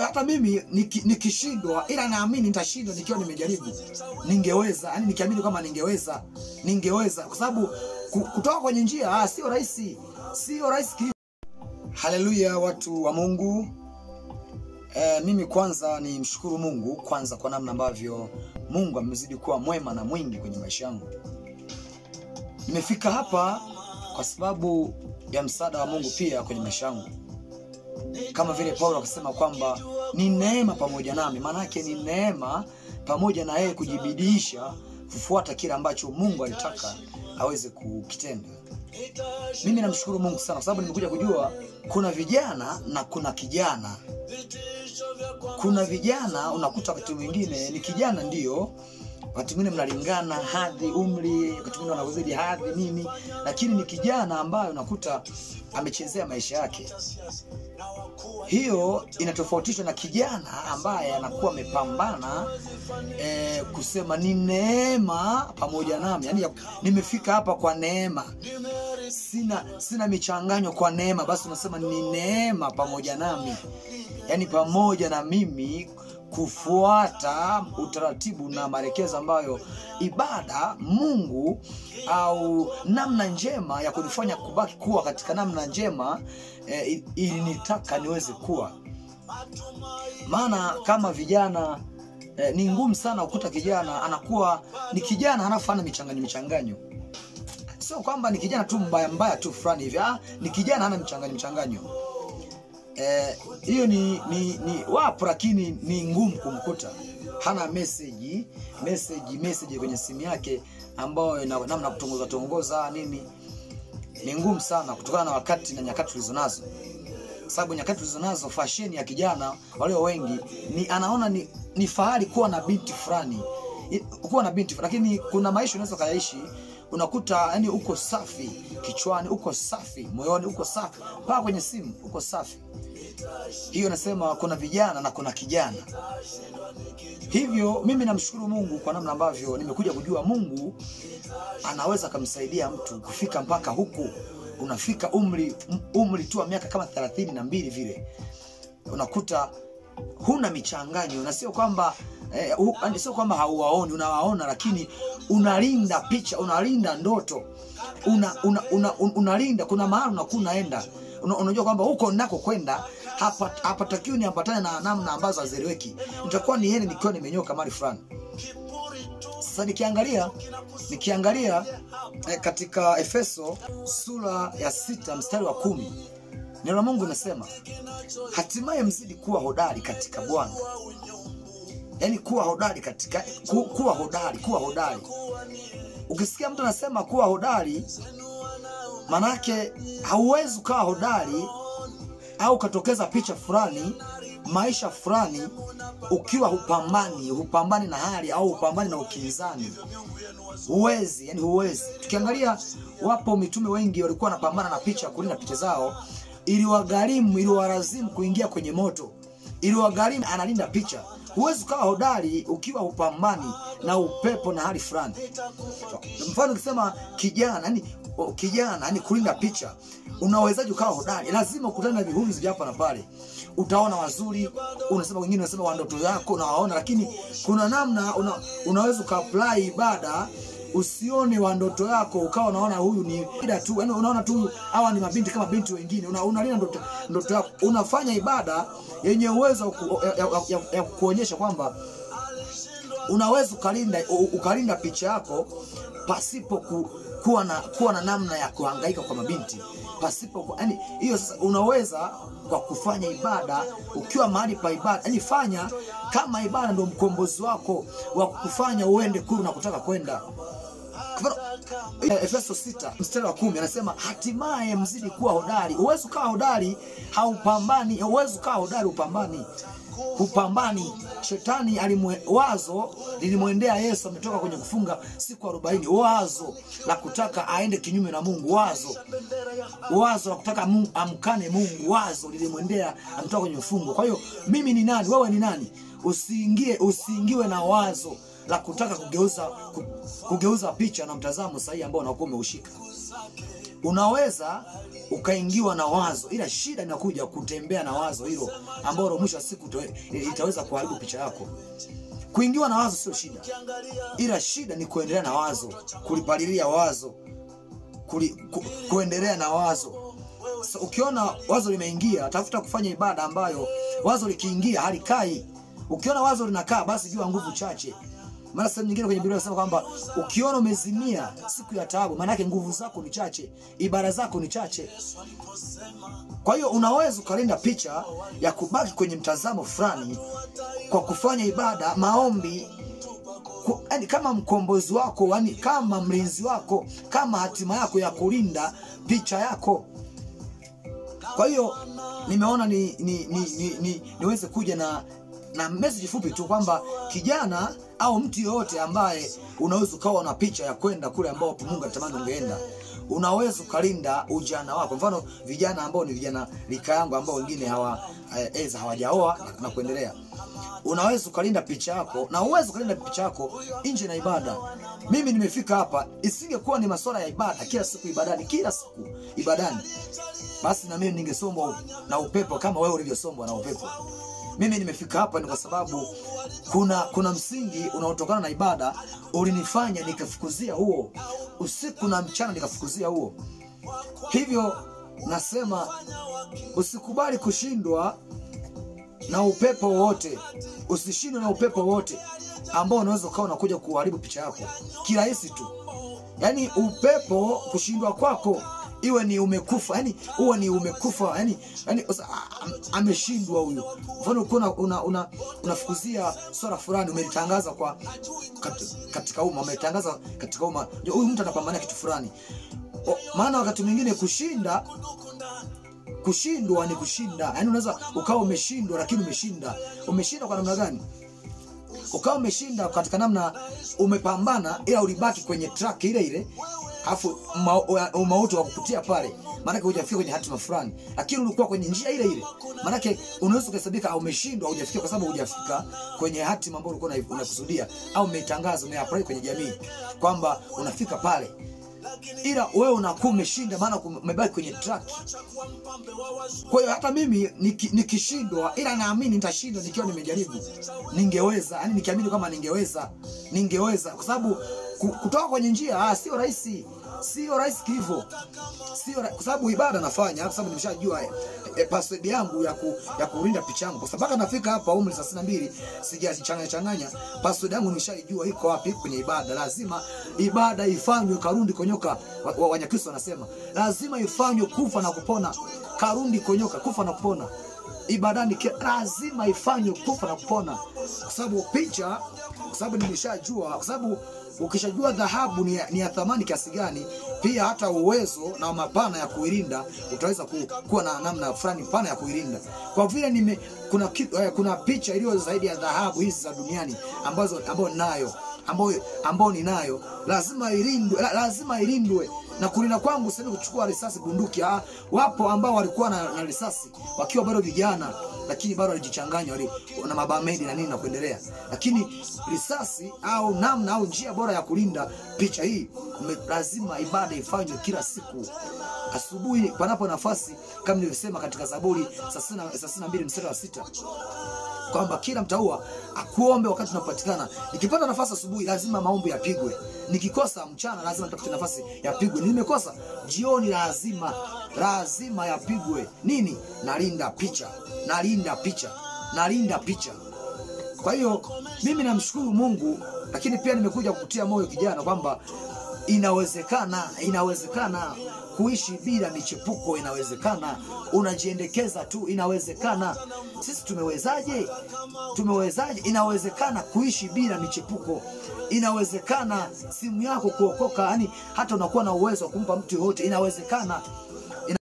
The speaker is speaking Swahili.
hiyo hata mimi nikishindwa, ila naamini nitashindwa nikiwa nimejaribu. Ningeweza, yani nikiamini kama ningeweza kwa sababu kutoka kwenye njia sio rahisi. Sio rahisi. Haleluya watu wa Mungu. Mimi kwanza ni mshukuru Mungu kwanza kwa namna ambavyo Mungu amezidi kuwa mwema na mwingi kwenye maisha yangu. Nimefika hapa kwa sababu ya msaada wa Mungu pia kwenye maisha yangu. Kama vile Paulo akasema kwamba ni neema pamoja nami, maana yake ni neema pamoja na yeye kujibidiisha kufuata kile ambacho Mungu alitaka aweze kukitenda. Mimi namshukuru Mungu sana kwa sababu nimekuja kujua kuna vijana na kuna kijana. Kuna vijana unakuta wakati mwingine ni kijana ndio, wakati mwingine mnalingana hadhi, umri, wakati mwingine wanazidi hadhi nini, lakini ni kijana ambaye unakuta amechezea maisha yake. Hiyo inatofautishwa na kijana ambaye anakuwa amepambana kusema ni neema pamoja nami. Yaani nimefika hapa kwa neema. Sina michanganyo kwa neema, basi unasema ni neema pamoja nami. Yaani pamoja na mimi kufuata utaratibu na maelekezo ambayo ibada Mungu au namna njema ya kunifanya kubaki kuwa katika namna njema ilinitaka niweze kuwa. Maana kama vijana ni ngumu sana ukuta kijana anakuwa ni kijana anafanya michanganyo. Sio kwamba ni kijana tu mbaya tu fulani hivi. Ni kijana hana michanganyo. Hiyo ni wapo, lakini ni ngumu kumkuta hana message kwenye simu yake ambayo namna kutongoza nini. Ni ngumu sana kutokana na wakati na nyakati tulizonazo. Sababu nyakati tulizonazo fashion ya kijana wale wengi ni anaona ni fahari kuwa na binti fulani. Lakini kuna maisha unaweza kuyaishi unakuta yani uko safi kichwani, uko safi moyoni, uko safi mpaka kwenye simu uko safi. Hiyo nasema kuna vijana na kuna kijana. Hivyo mimi namshukuru Mungu kwa namna ambavyo nimekuja kujua Mungu anaweza kumsaidia mtu kufika mpaka huku. Unafika umri tu wa miaka kama 32 vile. Unakuta huna michanganyo, na sio kwamba hauwaoni, unawaona, lakini unalinda picha, unalinda ndoto. Unalinda kuna mahali unaenda. Unajua kwamba huko nako kwenda hapatakiwi niambatane na namna ambazo hazieleweki. Nitakuwa ni yeye nikiwa nimenyoka mali fulani. Sasa nikiangalia katika Efeso sura ya 6 mstari wa 10, neno la Mungu linasema hatimaye mzidi kuwa hodari katika Bwana. Yaani kuwa hodari katika kuwa hodari. Ukisikia mtu anasema kuwa hodari, manake hauwezi kuwa hodari au katokeza picha fulani, maisha fulani ukiwa hupambani na hali au hupambani na ukinzani. Huwezi. Tukiangalia wapo mitume wengi walikuwa wanapambana na picha, kulinda picha zao, iliwalazimu kuingia kwenye moto. Iliwalazimu analinda picha. Huwezi kuwa hodari ukiwa hupambani na upepo na hali fulani. Mfano ukisema kijana kulinda picha, unawezaje ukawa hodari? Lazima ukutane na vihunzi vya hapa na pale. Utaona wazuri, unasema wengine wanasema wa ndoto yako na waona, lakini kuna namna unaweza kuapply ibada usione wa ndoto yako ukawa unaona huyu ni ibada tu. Yaani unaona tu hawa ni mabinti kama binti wengine. Unalinda ndoto yako. Unafanya ibada yenye uwezo ya kuonyesha kwamba unaweza ukalinda picha yako pasipo kuwa na namna ya kuhangaika kwa mabinti. Yaani hiyo sasa unaweza kwa kufanya ibada ukiwa mahali pa ibada. Yaani fanya kama ibada ndio mkombozi wako wa kufanya uende kuru na kutaka kwenda. Efeso 6 mstari wa 10 anasema hatimaye mzidi kuwa hodari. Uwezo kuwa hodari haupambani, uwezo kuwa hodari upambani. Shetani wazo lilimwendea Yesu, ametoka kwenye kufunga siku 40. Wazo la kutaka aende kinyume na Mungu, wazo la kutaka amkane Mungu, wazo lilimwendea, ametoka kwenye mfungo. Kwa hiyo mimi ni nani? Wewe ni nani? Usiingiwe na wazo la kutaka kugeuza picha na mtazamo sahihi ambao unakuwa umeushika. Unaweza ukaingiwa na wazo, ila shida inakuja kutembea na wazo hilo ambalo mwisho wa siku itaweza kuharibu picha yako. Kuingiwa na wazo sio shida, ila shida ni kuendelea na wazo, kulipalilia wazo, kuendelea na wazo. So, ukiona wazo limeingia, tafuta kufanya ibada ambayo wazo likiingia halikai. Ukiona wazo linakaa, basi jua nguvu chache. Maana sehemu nyingine kwenye Biblia inasema kwamba ukiona umezimia siku ya taabu, maana yake nguvu zako ni chache, ibada zako ni chache. Kwa hiyo unaweza ukalinda picha ya kubaki kwenye mtazamo fulani kwa kufanya ibada, maombi, yani kama mkombozi wako, yani kama mlinzi wako, kama hatima yako ya kulinda picha yako. Kwa hiyo nimeona niweze kuja na message fupi tu kwamba kijana au mtu yote ambaye unaweza ukawa na picha ya kwenda kule ambao Mungu anatamani ungeenda, unaweza ukalinda ujana wako. Mfano vijana ambao ni vijana rika yangu ambao wengine hawajaoa na kuendelea, unaweza ukalinda picha yako na uweze kulinda picha yako nje na ibada. Mimi nimefika hapa, isingekuwa ni masuala ya ibada kila siku ibadani, basi na mimi ningesombwa na upepo kama wewe ulivyosombwa na upepo. Mimi nimefika hapa ni kwa sababu kuna msingi unaotokana na ibada ulinifanya nikafukuzia huo usiku na mchana, nikafukuzia huo. Hivyo nasema usikubali kushindwa na upepo wote, usishindwe na upepo wote ambao unaweza ukawa unakuja kuharibu picha yako kirahisi tu. Yani upepo kushindwa kwako iwe ni umekufa, yani uwe ni umekufa, yani ameshindwa huyu. Mfano unafukuzia swala fulani, umelitangaza katika umma, umetangaza katika umma, huyu mtu anapambania kitu fulani. Maana wakati mwingine kushindwa ni kushinda. Yani unaweza ukawa umeshindwa lakini umeshinda kwa namna gani? Ukawa umeshinda katika namna umepambana, ila ulibaki kwenye track ile afu mauti wa kukutia pale, maana hujafika kwenye hatima fulani, lakini ulikuwa kwenye njia ile. Maana unaweza kuhesabika au umeshindwa, hujafika kwa sababu hujafika kwenye hatima ambayo ulikuwa unakusudia, au umetangaza, umeapply kwenye jamii kwamba unafika pale, ila wewe unakuwa umeshinda, maana umebaki kwenye track. Kwa hiyo hata mimi nikishindwa, ila naamini nitashinda nikiwa nimejaribu. Ningeweza, yani nikiamini kama ningeweza kwa sababu kutoka kwenye njia sio rahisi hivyo. Kwa sababu ibada nafanya, kwa sababu nimeshajua password yangu ya kulinda picha yangu. Kwa sababu nafika hapa umri 32 sijajichanganya. Password yangu nimeshajua iko wapi kwenye ibada. Lazima ibada ifanywe karundi konyoka. Wanyakristo wanasema lazima ifanywe kufa na kupona. Karundi konyoka, kufa na kupona. Ibadani lazima ifanywe kufa na kupona. Kwa sababu picha, kwa sababu nimeshajua, kwa sababu ukishajua dhahabu ni ya thamani kiasi gani, pia hata uwezo na mapana ya kuilinda utaweza kuwa na namna fulani pana ya kuilinda. Kwa vile kuna picha iliyo zaidi ya dhahabu hizi za duniani ambayo ninayo, lazima ilindwe. Na kulinda kwangu sasa kuchukua risasi, bunduki. Wapo ambao walikuwa na risasi wakiwa bado vijana, lakini bado walijichanganya na mabamedi na nini na kuendelea. Lakini risasi au namna au njia bora ya kulinda picha hii, lazima ibada ifanywe kila siku asubuhi panapo nafasi, kama nilivyosema katika Zaburi 32 mstari wa 6 kwamba kila mtaua akuombe wakati unapatikana. Nikipata nafasi asubuhi, lazima maombi yapigwe. Nikikosa mchana, lazima nitapata nafasi yapigwe. Nimekosa jioni, lazima yapigwe. Nini? Nalinda picha. Kwa hiyo mimi namshukuru Mungu, lakini pia nimekuja kukutia moyo kijana kwamba inawezekana kuishi bila michepuko. Inawezekana unajiendekeza tu, inawezekana. Sisi tumewezaje? Inawezekana kuishi bila michepuko. Inawezekana simu yako kuokoka, yani hata unakuwa na uwezo wa kumpa mtu yote. Inawezekana